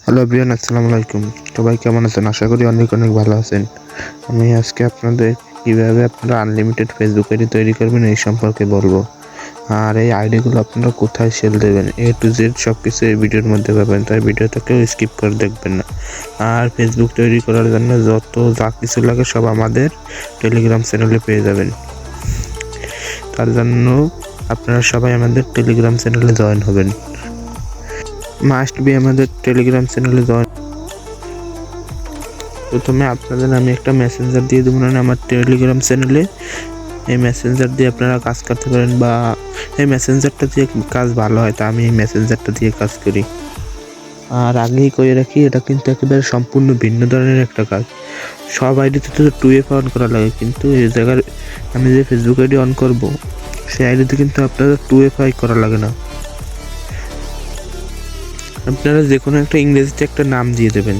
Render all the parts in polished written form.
Hello everyone, আসসালামু আলাইকুম। সবাই কেমন আছেন? আশা করি অনেক ভালো আছেন। আমি আজকে আপনাদের কীভাবে আপনারা আনলিমিটেড ফেসবুক আইডি তৈরি করবেন এই সম্পর্কে বলবো। আর এই আইডিগুলো আপনারা কোথায় সেল দেবেন, A to Z সব কিছু এই ভিডিওর মধ্যে পাবেন, তাই ভিডিওটাকেও স্কিপ করে দেখবেন না। আর ফেসবুক তৈরি করার জন্য যা কিছু লাগে সব আমাদের টেলিগ্রাম চ্যানেলে পেয়ে যাবেন। তার জন্য আপনারা সবাই আমাদের টেলিগ্রাম চ্যানেলে জয়েন হবেন। মাস্ট বি আমাদের টেলিগ্রাম চ্যানেলে জয়েন। প্রথমে আপনাদের আমি একটা মেসেঞ্জার দিয়ে দেবো আমার টেলিগ্রাম চ্যানেলে। এই মেসেঞ্জার দিয়ে আপনারা কাজ করতে পারেন, বা এই মেসেঞ্জারটা দিয়ে কাজ ভালো হয়, তা আমি এই মেসেঞ্জারটা দিয়ে কাজ করি। আর আগেই করে রাখি, এটা কিন্তু একেবারে সম্পূর্ণ ভিন্ন ধরনের একটা কাজ। সব আইডিতে তো 2FA অন করা লাগে, কিন্তু এই জায়গার আমি যে ফেসবুক আইডি অন করব সেই আইডিতে কিন্তু আপনাদের 2FA করা লাগে না। আপনারা যে কোনো একটা ইংরেজিতে একটা নাম দিয়ে দেবেন,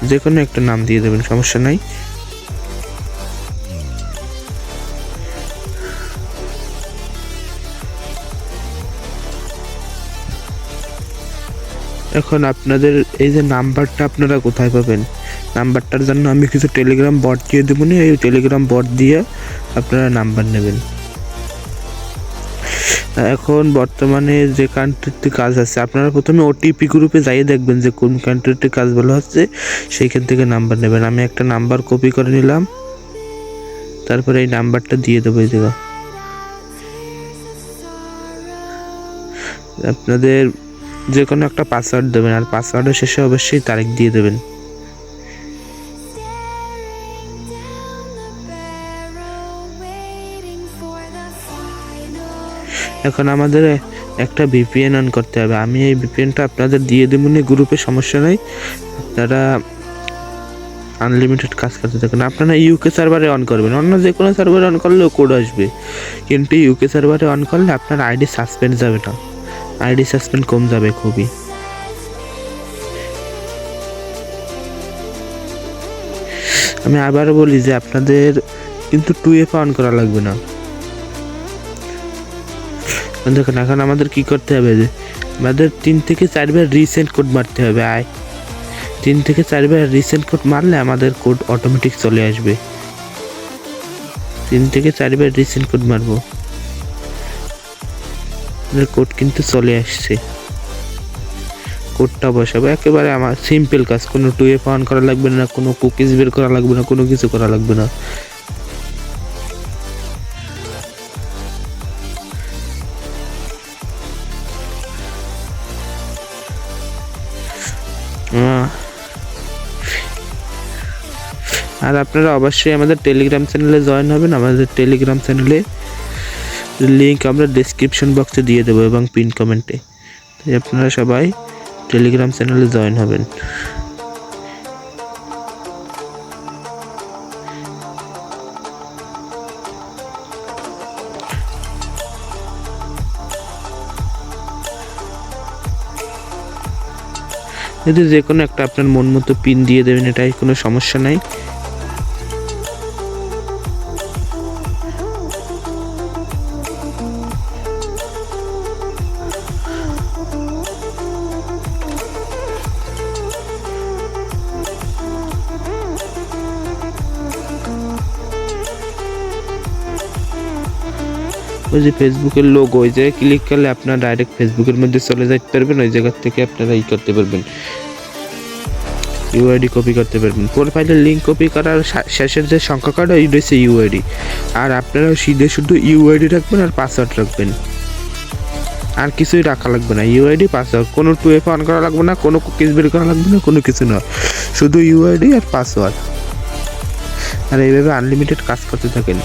যে কোনো একটা নাম দিয়ে দেবেন, সমস্যা নাই। এখন আপনাদের এই যে নাম্বারটা আপনারা কোথায় পাবেন, নাম্বারটার জন্য আমি কিছু টেলিগ্রাম বট দিয়ে দেবো। এই টেলিগ্রাম বট দিয়ে আপনারা নাম্বার নেবেন। এখন বর্তমানে যে কান্ট্রিতে কাজ আছে, আপনারা প্রথমে ওটিপি গ্রুপে যাইয়ে দেখবেন যে কোন কান্ট্রিতে কাজ ভালো হচ্ছে, সেইখান থেকে নাম্বার নেবেন। আমি একটা নাম্বার কপি করে নিলাম, তারপরে এই নাম্বারটা দিয়ে দেবো এই জায়গা। আপনাদের যে কোনো একটা পাসওয়ার্ড দেবেন, আর পাসওয়ার্ডের শেষে অবশ্যই তারিখ দিয়ে দেবেন। এখন আমাদের একটা VPN অন করতে হবে। আমি এই VPNটা আপনাদের দিয়ে দেবো গ্রুপে, সমস্যা নাই। আপনারা আনলিমিটেড কাজ করতে থাকেন। আপনারা UK সার্ভারে অন করবেন, অন্য যে কোনো সার্ভারে অন করলেও কোড আসবে, কিন্তু UK সার্ভারে অন করলে আপনার আইডি সাসপেন্ড যাবে না, আইডি সাসপেন্ড কম যাবে খুবই। আমি আবারও বলি যে আপনাদের কিন্তু 2FA অন করা লাগবে না। দেখুন এখন আমাদের কি করতে হবে, যে আমাদের 3 থেকে 4 বার রিসেন্ট কোড মারতে হবে। 3 থেকে 4 বার রিসেন্ট কোড মারলে আমাদের কোড অটোমেটিক চলে আসবে। 3 থেকে 4 বার রিসেন্ট কোড মারবো, কোড কিন্তু চলে আসছে। কোডটা বসাবো, একেবারে আমার সিম্পল কাজ, কোনো 2FA অন করা লাগবে না, কোনো কুকিজ বের করা লাগবে না, কোনো কিছু করা লাগবে না। আর আপনারা অবশ্যই আমাদের টেলিগ্রাম চ্যানেলে জয়েন হবেন। আমাদের টেলিগ্রাম চ্যানেলে লিঙ্ক আমরা ডেসক্রিপশন বক্সে দিয়ে দেবো এবং পিন কমেন্টে, তাই আপনারা সবাই টেলিগ্রাম চ্যানেলে জয়েন হবেন। যদি যে কোনো একটা আপনার মন মতো পিন দিয়ে দেবেন, এটাই কোনো সমস্যা নাই। ওই যে ফেসবুকের লোগো, ওই জায়গায় ক্লিক করলে আপনারা ডাইরেক্ট ফেসবুকের মধ্যে চলে যেতে পারবেন। ওই জায়গা থেকে আপনারা করতে পারবেন, UID কপি করতে পারবেন। প্রোফাইলের লিঙ্ক কপি করার শেষের যে সংখ্যা কার্ড ওই রয়েছে UID। আর আপনারা শুধু UID রাখবেন আর পাসওয়ার্ড রাখবেন, আর কিছুই রাখা লাগবে না। UID পাসওয়ার্ড, কোনো 2FA অন করা লাগবে না, কোনো কুকিজ বের করা লাগবে না, কোনো কিছু না, শুধু UID আর পাসওয়ার্ড। আর এইভাবে আনলিমিটেড কাজ করতে থাকেন।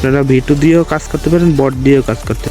আপনারা V2 দিয়েও কাজ করতে পারেন, বট দিয়েও কাজ করতে পারেন।